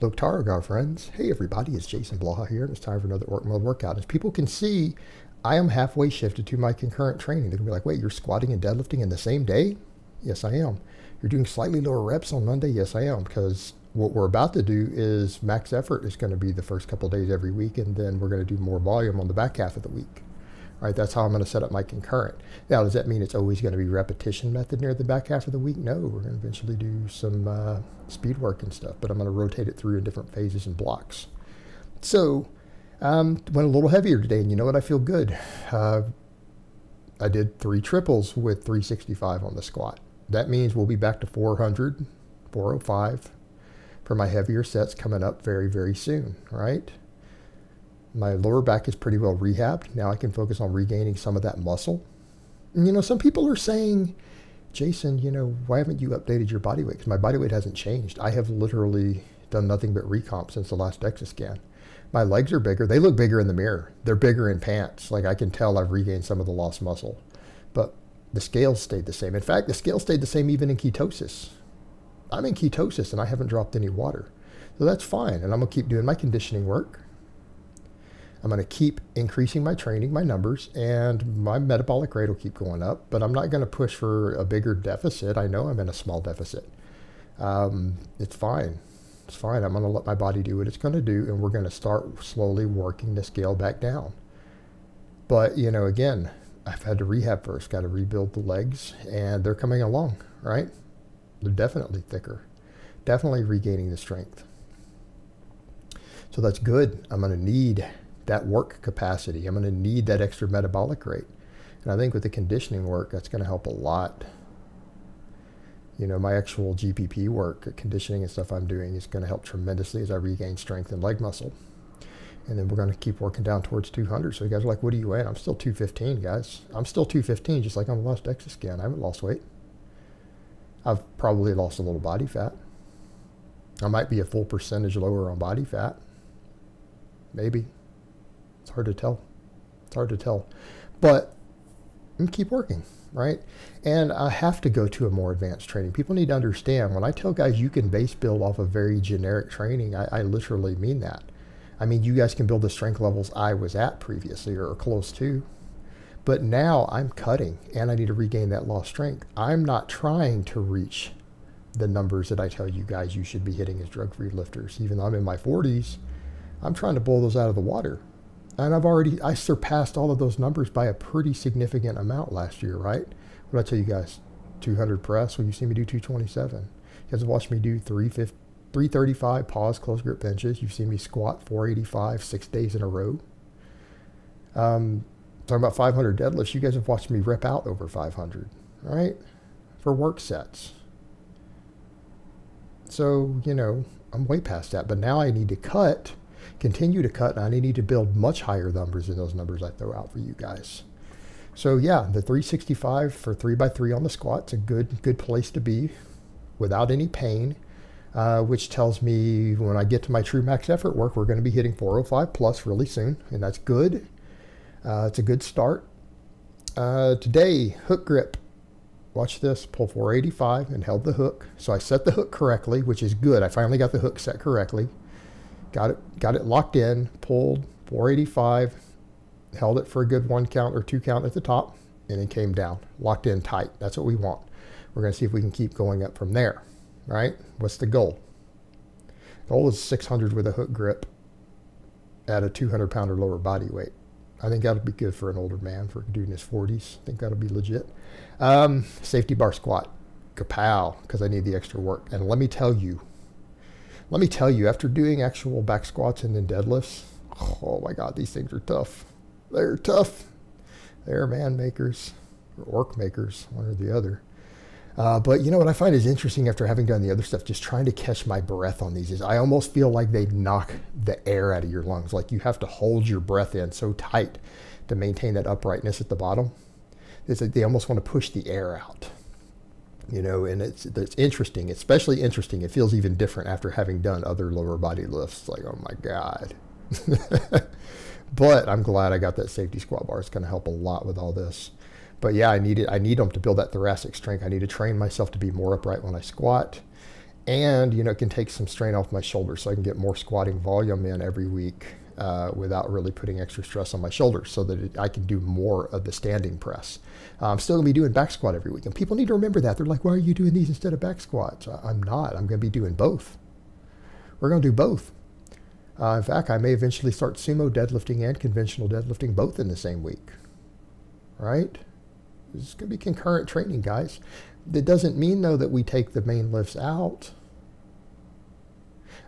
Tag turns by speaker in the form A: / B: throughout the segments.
A: Loktar, friends. Hey everybody, it's Jason Blaha here, and it's time for another Orc Mode workout. As people can see, I am halfway shifted to my concurrent training. They're going to be like, wait, you're squatting and deadlifting in the same day? Yes, I am. You're doing slightly lower reps on Monday? Yes, I am, because what we're about to do is max effort is going to be the first couple of days every week, and then we're going to do more volume on the back half of the week. All right, that's how I'm going to set up my concurrent. Now, does that mean it's always going to be repetition method near the back half of the week? No, we're going to eventually do some speed work and stuff, but I'm going to rotate it through in different phases and blocks. So, went a little heavier today, and you know what? I feel good. I did 3 triples with 365 on the squat. That means we'll be back to 400, 405 for my heavier sets coming up very, very soon, right? My lower back is pretty well rehabbed. Now I can focus on regaining some of that muscle. And, you know, some people are saying, Jason, you know, why haven't you updated your body weight? Because my body weight hasn't changed. I have literally done nothing but recomp since the last DEXA scan. My legs are bigger. They look bigger in the mirror. They're bigger in pants. Like, I can tell I've regained some of the lost muscle. But the scales stayed the same. In fact, the scales stayed the same even in ketosis. I'm in ketosis and I haven't dropped any water. So that's fine. And I'm going to keep doing my conditioning work. I'm going to keep increasing my training, my numbers, and my metabolic rate will keep going up, but I'm not going to push for a bigger deficit. I know I'm in a small deficit. It's fine. It's fine. I'm going to let my body do what it's going to do, and we're going to start slowly working the scale back down. But, you know, again, I've had to rehab first, got to rebuild the legs, and they're coming along, right? They're definitely thicker, definitely regaining the strength. So that's good. I'm going to need that work capacity. I'm going to need that extra metabolic rate. And I think with the conditioning work, that's going to help a lot. You know, my actual GPP work, conditioning and stuff I'm doing is going to help tremendously as I regain strength and leg muscle. And then we're going to keep working down towards 200. So you guys are like, what are you at? I'm still 215, guys. I'm still 215, just like on the last DEXA scan. I haven't lost weight. I've probably lost a little body fat. I might be a full percentage lower on body fat. Maybe. It's hard to tell. It's hard to tell. But I'm keep working, right? And I have to go to a more advanced training. People need to understand, when I tell guys you can base build off of very generic training, I literally mean that. I mean, you guys can build the strength levels I was at previously or close to. But now I'm cutting and I need to regain that lost strength. I'm not trying to reach the numbers that I tell you guys you should be hitting as drug-free lifters. Even though I'm in my 40s, I'm trying to blow those out of the water. And I surpassed all of those numbers by a pretty significant amount last year, right? What did I tell you guys? 200 press. Well, you see me do 227. You guys have watched me do 335 pause close grip benches. You've seen me squat 485 6 days in a row. Talking about 500 deadlifts. You guys have watched me rep out over 500, right? For work sets. So, you know, I'm way past that. But now I need to continue to cut, and I need to build much higher numbers than those numbers I throw out for you guys. So yeah, the 365 for 3x3 on the squat's a good place to be without any pain, which tells me when I get to my true max effort work, we're going to be hitting 405 plus really soon, and that's good. It's a good start. Today, hook grip. Watch this, pull 485 and held the hook. So I set the hook correctly, which is good. I finally got the hook set correctly. Got it locked in, pulled 485, held it for a good 1 count or 2 count at the top, and then came down, locked in tight. That's what we want. We're going to see if we can keep going up from there, right? What's the goal? Goal is 600 with a hook grip at a 200-pound or lower body weight. I think that'll be good for an older man, for a dude in his 40s. I think that'll be legit. Safety bar squat, kapow, because I need the extra work. And let me tell you, after doing actual back squats and then deadlifts, oh my God, these things are tough. They're tough. They're man makers or orc makers, one or the other. But you know what I find is interesting after having done the other stuff, just trying to catch my breath on these, is I almost feel like they knock the air out of your lungs. Like you have to hold your breath in so tight to maintain that uprightness at the bottom. It's like they almost want to push the air out. You know, and it's interesting, especially interesting. It feels even different after having done other lower body lifts. Like, oh my God. But I'm glad I got that safety squat bar. It's going to help a lot with all this. But yeah, I need them to build that thoracic strength. I need to train myself to be more upright when I squat. And, you know, it can take some strain off my shoulders so I can get more squatting volume in every week without really putting extra stress on my shoulders so that I can do more of the standing press. I'm still going to be doing back squat every week. And people need to remember that. They're like, why are you doing these instead of back squats? I'm not. I'm going to be doing both. We're going to do both. In fact, I may eventually start sumo deadlifting and conventional deadlifting both in the same week. Right? This is going to be concurrent training, guys. That doesn't mean, though, that we take the main lifts out.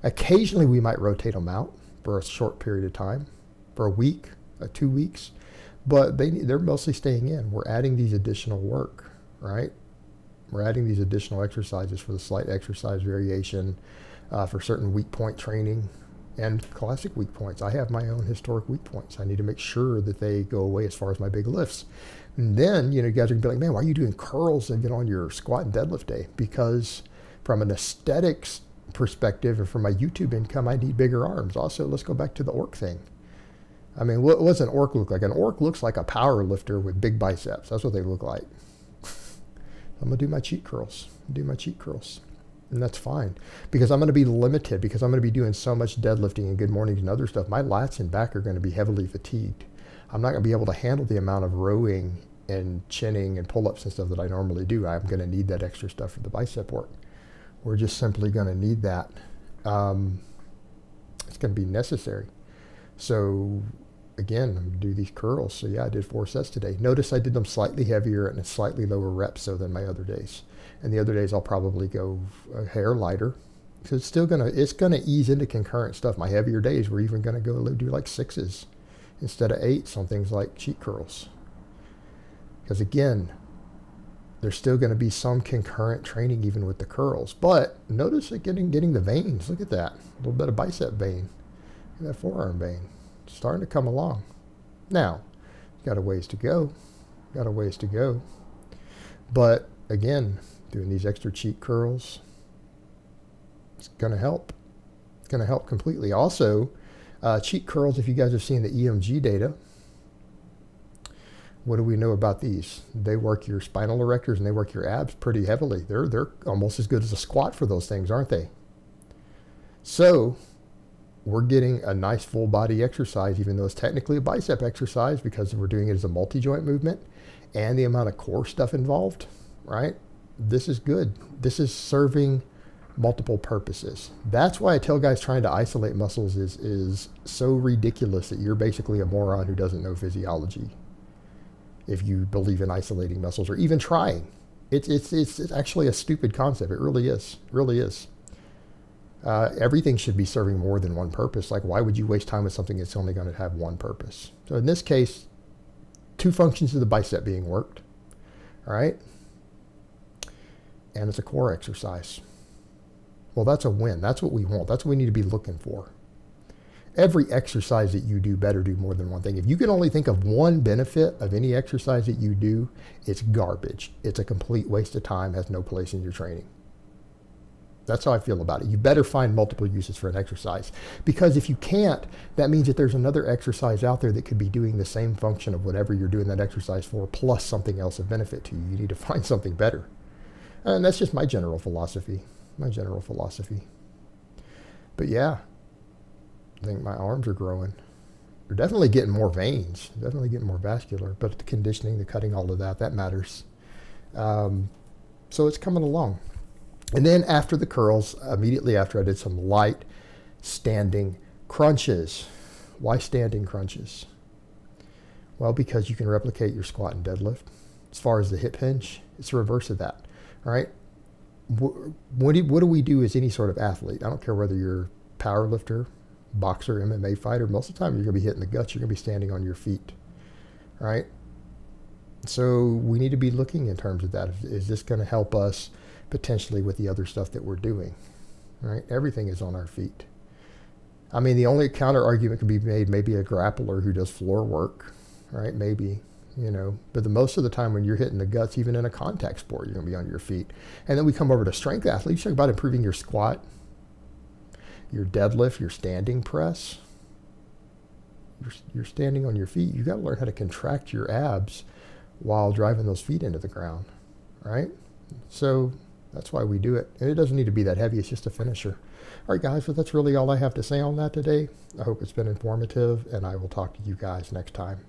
A: Occasionally, we might rotate them out for a short period of time, for a week, 2 weeks. But they're mostly staying in. We're adding these additional work, right? We're adding these additional exercises for the slight exercise variation, for certain weak point training and classic weak points. I have my own historic weak points. I need to make sure that they go away as far as my big lifts. And then, you know, you guys are going to be like, man, why are you doing curls and on your squat and deadlift day? Because from an aesthetics perspective and from my YouTube income, I need bigger arms. Also, let's go back to the orc thing. I mean, what does an orc look like? An orc looks like a power lifter with big biceps. That's what they look like. I'm going to do my cheat curls. And that's fine because I'm going to be limited because I'm going to be doing so much deadlifting and good mornings and other stuff. My lats and back are going to be heavily fatigued. I'm not going to be able to handle the amount of rowing and chinning and pull-ups and stuff that I normally do. I'm going to need that extra stuff for the bicep work. We're just simply going to need that. It's going to be necessary. So again, I'm going to do these curls. So yeah, I did 4 sets today. Notice I did them slightly heavier and a slightly lower reps so than my other days. And the other days I'll probably go a hair lighter. So it's still it's gonna ease into concurrent stuff. My heavier days we're even gonna go do like 6s instead of 8s on things like cheat curls. Because again, there's still gonna be some concurrent training even with the curls. But notice it getting the veins. Look at that. A little bit of bicep vein. Look at that forearm vein. It's starting to come along. Now, got a ways to go. But again, doing these extra cheat curls, it's going to help. It's going to help completely. Also, cheat curls, if you guys have seen the EMG data, what do we know about these? They work your spinal erectors and they work your abs pretty heavily. They're almost as good as a squat for those things, aren't they? So we're getting a nice full body exercise, even though it's technically a bicep exercise because we're doing it as a multi-joint movement and the amount of core stuff involved, right? This is good. This is serving multiple purposes. That's why I tell guys trying to isolate muscles is so ridiculous that you're basically a moron who doesn't know physiology. If you believe in isolating muscles or even trying, it's actually a stupid concept. It really is. Everything should be serving more than one purpose. Like, why would you waste time with something that's only going to have one purpose? So in this case, 2 functions of the bicep being worked. All right. And it's a core exercise. Well, that's a win. That's what we want. That's what we need to be looking for. Every exercise that you do better do more than one thing. If you can only think of one benefit of any exercise that you do, it's garbage. It's a complete waste of time, has no place in your training. That's how I feel about it. You better find multiple uses for an exercise. Because if you can't, that means that there's another exercise out there that could be doing the same function of whatever you're doing that exercise for, plus something else of benefit to you. You need to find something better. And that's just my general philosophy. But yeah, I think my arms are growing. They're definitely getting more veins, definitely getting more vascular, but the conditioning, the cutting, all of that, that matters. So it's coming along. And then after the curls, immediately after, I did some light standing crunches. Why standing crunches? Well, because you can replicate your squat and deadlift. As far as the hip hinge, it's the reverse of that. All right. What do we do as any sort of athlete? I don't care whether you're power lifter, boxer, MMA fighter. Most of the time, you're going to be hitting the guts. You're going to be standing on your feet. All right. So we need to be looking in terms of that. Is this going to help us potentially with the other stuff that we're doing? Right. Everything is on our feet. I mean, the only counter argument could be made, maybe a grappler who does floor work. Right. Maybe. You know, but the most of the time when you're hitting the guts, even in a contact sport, you're going to be on your feet. And then we come over to strength athletes. Talk about improving your squat, your deadlift, your standing press. You're standing on your feet. You got to learn how to contract your abs while driving those feet into the ground, right? So That's why we do it. And it doesn't need to be that heavy. It's just a finisher. All right, guys, so that's really all I have to say on that today. I hope it's been informative, and I will talk to you guys next time.